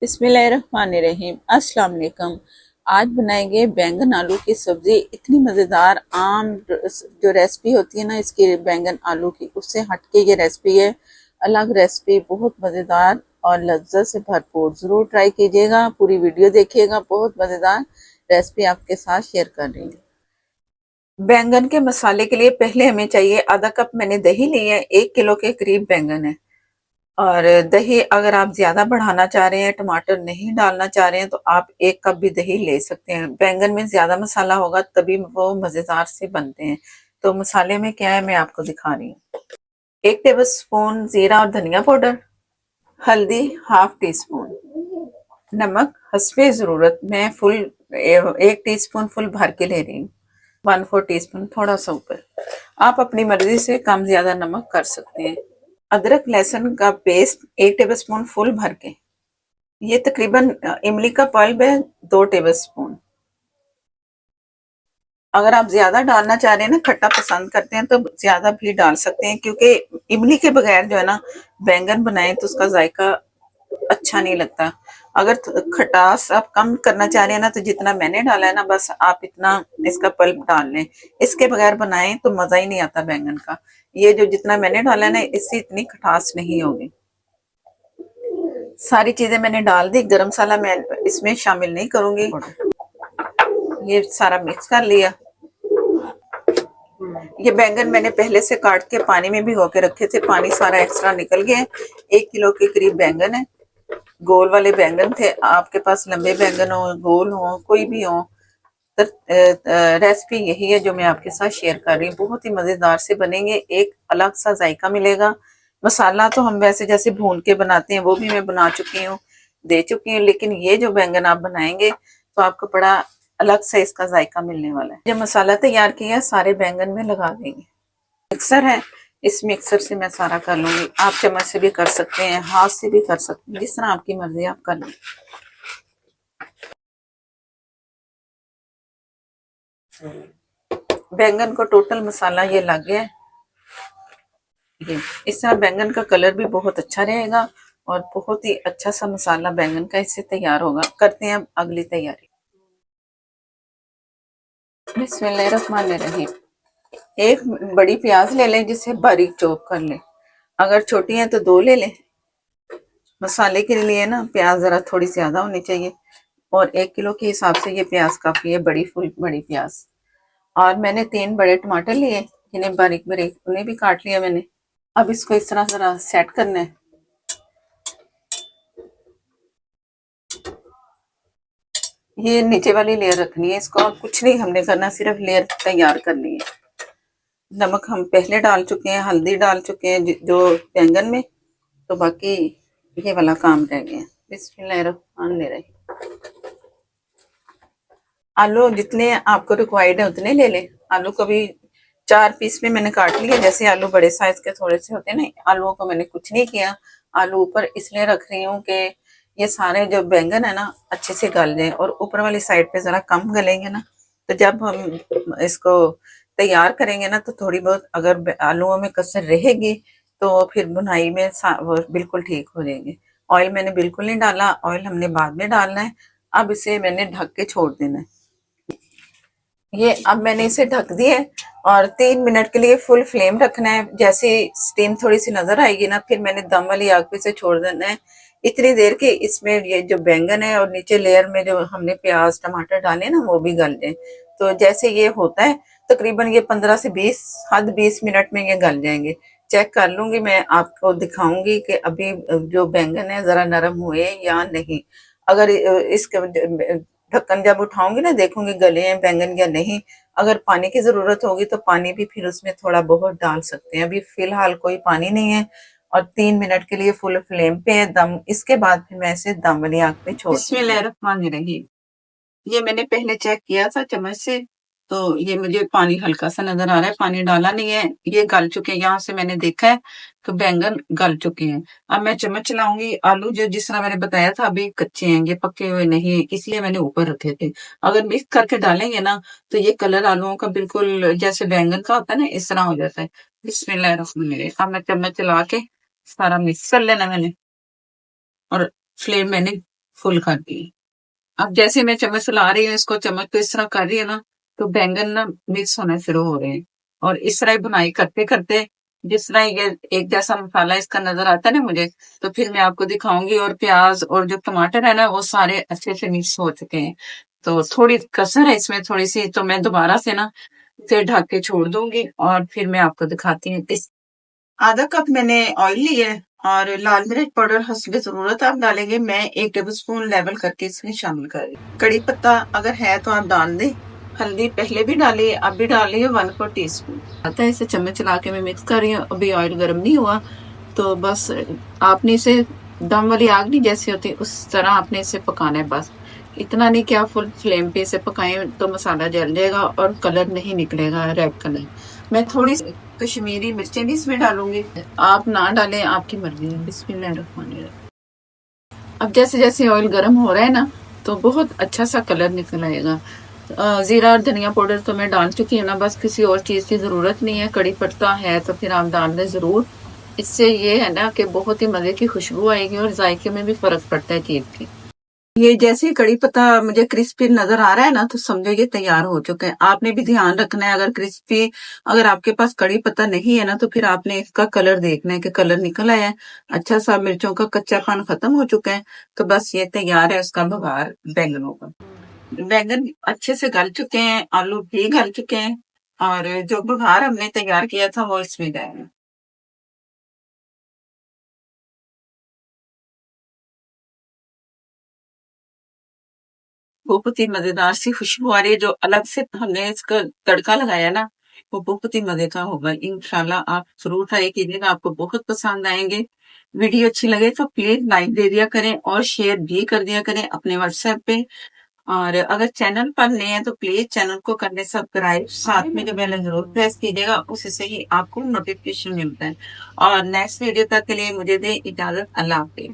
बिस्मिल्लाहिर्रहमानिर्रहीम। अस्सलाम वालेकुम। आज बनाएंगे बैंगन आलू की सब्जी। इतनी मज़ेदार आम जो रेसिपी होती है ना इसकी बैंगन आलू की, उससे हटके ये रेसिपी है। अलग रेसिपी, बहुत मज़ेदार और लज्जत से भरपूर। ज़रूर ट्राई कीजिएगा, पूरी वीडियो देखिएगा। बहुत मज़ेदार रेसिपी आपके साथ शेयर कर रही हूँ। बैंगन के मसाले के लिए पहले हमें चाहिए आधा कप मैंने दही ली है। 1 किलो के करीब बैंगन है। और दही अगर आप ज्यादा बढ़ाना चाह रहे हैं, टमाटर नहीं डालना चाह रहे हैं, तो आप 1 कप भी दही ले सकते हैं। बैंगन में ज्यादा मसाला होगा तभी वो मजेदार से बनते हैं। तो मसाले में क्या है मैं आपको दिखा रही हूँ। 1 टेबल स्पून जीरा और धनिया पाउडर, हल्दी हाफ टी स्पून, नमक हस्बे जरूरत। मैं 1 टीस्पून फुल भर के ले रही हूँ। 1/4 टीस्पून, थोड़ा सा ऊपर। आप अपनी मर्जी से कम ज्यादा नमक कर सकते हैं। अदरक लहसुन का पेस्ट 1 टेबल स्पून फुल भर के। ये तकरीबन इमली का पल्प है 2 टेबल स्पून। अगर आप ज्यादा डालना चाह रहे हैं ना, खट्टा पसंद करते हैं तो ज्यादा भी डाल सकते हैं, क्योंकि इमली के बगैर जो है ना बैंगन बनाए तो उसका जायका अच्छा नहीं लगता। अगर खटास आप कम करना चाह रहे हैं ना, तो जितना मैंने डाला है ना बस आप इतना इसका पल्प डाल लें। इसके बगैर बनाएं तो मजा ही नहीं आता बैंगन का। ये जो जितना मैंने डाला है ना, इससे इतनी खटास नहीं होगी। सारी चीजें मैंने डाल दी। गरम मसाला मैं इसमें शामिल नहीं करूंगी। ये सारा मिक्स कर लिया। ये बैंगन मैंने पहले से काट के पानी में भिगो के रखे थे, पानी सारा एक्स्ट्रा निकल गया। 1 किलो के करीब बैंगन है। गोल वाले बैंगन थे। आपके पास लंबे बैंगन हो, गोल हो, कोई भी हो, तो रेसिपी यही है जो मैं आपके साथ शेयर कर रही हूँ। बहुत ही मजेदार से बनेंगे, एक अलग सा जायका मिलेगा। मसाला तो हम वैसे जैसे भून के बनाते हैं वो भी मैं बना चुकी हूँ, दे चुकी हूँ, लेकिन ये जो बैंगन आप बनाएंगे तो आपको बड़ा अलग से इसका जायका मिलने वाला है। जो मसाला तैयार किया सारे बैंगन में लगा देंगे। मिक्सर है, इस मिक्सर से मैं सारा कर लूंगी। आप चम्मच से भी कर सकते हैं, हाथ से भी कर सकते हैं, जिस तरह आपकी मर्जी आप कर लें। बैंगन को टोटल मसाला ये लग गया है। ये इस तरह बैंगन का कलर भी बहुत अच्छा रहेगा और बहुत ही अच्छा सा मसाला बैंगन का इससे तैयार होगा। करते हैं अब अगली तैयारी। बिस्मिल्लाहिर्रहमानिर्रहीम। एक बड़ी प्याज ले लें जिसे बारीक चॉप कर लें। अगर छोटी है तो 2 ले लें। मसाले के लिए ना प्याज जरा थोड़ी ज्यादा होनी चाहिए, और 1 किलो के हिसाब से ये प्याज काफी है, बड़ी फुल बड़ी प्याज। और मैंने 3 बड़े टमाटर लिए, जिन्हें बारीक बारीक उन्हें भी काट लिया मैंने। अब इसको इस तरह जरा सेट करना है। ये नीचे वाली लेयर रखनी है, इसको और कुछ नहीं हमने करना, सिर्फ लेयर तैयार करनी है। नमक हम पहले डाल चुके हैं, हल्दी डाल चुके हैं जो बैंगन में, तो बाकी ये वाला काम रह गया। बिस्मिल्लाहिर्रहमानिर्रहीम। आलू जितने आपको रिक्वायर्ड है उतने ले लें। आलू को भी 4 पीस में मैंने काट लिया। जैसे आलू बड़े साइज के थोड़े से होते हैं ना, आलूओं को मैंने कुछ नहीं किया। आलू ऊपर इसलिए रख रही हूँ कि ये सारे जो बैंगन है ना अच्छे से गल जाए, और ऊपर वाली साइड पे जरा कम गलेंगे ना, तो जब हम इसको तैयार करेंगे ना तो थोड़ी बहुत अगर आलूओं में कसर रहेगी तो फिर बुनाई में वो बिल्कुल ठीक हो जाएंगे। ऑयल मैंने बिल्कुल नहीं डाला, ऑयल हमने बाद में डालना है। अब इसे मैंने ढक के छोड़ देना है। ये अब मैंने इसे ढक दिया है और 3 मिनट के लिए फुल फ्लेम रखना है। जैसे स्टीम थोड़ी सी नजर आएगी ना, फिर मैंने दम वाली आग पे इसे छोड़ देना है इतनी देर के इसमें ये जो बैंगन है और नीचे लेयर में जो हमने प्याज टमाटर डाले ना वो भी गल जाए। तो जैसे ये होता है तकरीबन ये 15 से 20 हद 20 मिनट में ये गल जाएंगे। चेक कर लूंगी, मैं आपको दिखाऊंगी कि अभी जो बैंगन है जरा नरम हुए या नहीं। अगर इसके ढक्कन जब उठाऊंगी ना देखूंगी गले हैं बैंगन या नहीं। अगर पानी की जरूरत होगी तो पानी भी फिर उसमें थोड़ा बहुत डाल सकते हैं। अभी फिलहाल कोई पानी नहीं है। और 3 मिनट के लिए फुल फ्लेम पे है दम। इसके बाद फिर मैं इसे दम वाली आग पे छोड़। बिस्मिल्लाहिर्रहमानिर्रहीम। ये मैंने पहले चेक किया था चम्मच से, तो ये मुझे पानी हल्का सा नजर आ रहा है, पानी डाला नहीं है। ये गल चुके हैं, यहाँ से मैंने देखा है कि बैंगन गल चुके हैं। अब मैं चम्मच चलाऊंगी। आलू जो जिस तरह मैंने बताया था अभी कच्चे हैं, ये पके हुए नहीं है, इसलिए मैंने ऊपर रखे थे। अगर मिक्स करके डालेंगे ना तो ये कलर आलूओं का बिल्कुल जैसे बैंगन का होता है ना इस तरह हो जाता है। बिस्मिल्लाहिर्रहमानिर्रहीम। अब मैं चम्मच चला के सारा मिक्स कर लेना मैंने, और फ्लेम मैंने फुल कर दी। अब जैसे मैं चम्मच चला रही हूँ, इसको चम्मच को इस तरह कर रही है ना, तो बैंगन ना मिक्स होना शुरू हो रहे हैं। और इस तरह ही बुनाई करते करते जिस तरह ये एक जैसा मसाला इसका नजर आता है ना मुझे, तो फिर मैं आपको दिखाऊंगी। और प्याज और जो टमाटर है ना, वो सारे अच्छे से मिक्स हो चुके हैं। तो थोड़ी कसर है इसमें थोड़ी सी, तो मैं दोबारा से ना फिर ढक के छोड़ दूंगी और फिर मैं आपको दिखाती हूँ। आधा कप मैंने ऑयल लिया है और लाल मिर्च पाउडर हस्ब जरूरत आप डालेंगे। मैं 1 टेबल स्पून लेवल करके इसमें शामिल कर रही हूँ। कड़ी पत्ता अगर है तो आप डाल दें। हल्दी पहले भी डाली है, अब भी डाली है 1/4 टीस्पून। आता है, इसे चम्मच चला के मैं मिक्स कर रही हूँ। अभी ऑयल गर्म नहीं हुआ, तो बस आपने इसे दम वाली आग नहीं जैसी होती उस तरह आपने इसे पकाना है। बस इतना नहीं कि आप फुल फ्लेम पे इसे पकाएं तो मसाला जल जाएगा और कलर नहीं निकलेगा रेड कलर। मैं थोड़ी सी कश्मीरी मिर्चें भी इसमें डालूंगी, आप ना डालें आपकी मर्जी है। बिस्मिल्लाहिर्रहमानिर्रहीम। अब जैसे जैसे ऑयल गर्म हो रहा है ना, तो बहुत अच्छा सा कलर निकल आएगा। जीरा और धनिया पाउडर तो मैं डाल चुकी हूँ ना, बस किसी और चीज की जरूरत नहीं है। कड़ी पत्ता है तो फिर आप डाल दें जरूर। इससे ये है ना कि बहुत ही मजे की खुशबू आएगी और जायके में भी फर्क पड़ता है चीज की। ये जैसे ही कड़ी पत्ता मुझे क्रिस्पी नजर आ रहा है ना, तो समझो ये तैयार हो चुके हैं। आपने भी ध्यान रखना है, अगर क्रिस्पी अगर आपके पास कड़ी पत्ता नहीं है ना, तो फिर आपने इसका कलर देखना है कि कलर निकल आया है अच्छा सा, मिर्चों का कच्चापन खत्म हो चुका है। तो बस ये तैयार है उसका बघार बैंगनों का। बैंगन अच्छे से गल चुके हैं, आलू भी गल चुके हैं और जो बघार हमने तैयार किया था वो इसमें जाएगा। वो बहुत ही मजेदार सी खुशबू आ रही है। जो अलग से हमने इसका तड़का लगाया ना, वो बहुत ही मजे का होगा। इंशाल्लाह आप जरूर ट्राई कीजिएगा, आपको बहुत पसंद आएंगे। वीडियो अच्छी लगे तो प्लीज लाइक दे दिया करें और शेयर भी कर दिया करें अपने व्हाट्सएप पे। और अगर चैनल पर नए हैं तो प्लीज चैनल को कर ले सब्सक्राइब, साथ में जो बेल जरूर प्रेस कीजिएगा, उससे ही आपको नोटिफिकेशन मिलता है। और नेक्स्ट वीडियो तक के लिए मुझे दे इजाजत। अल्लाह हाफिज।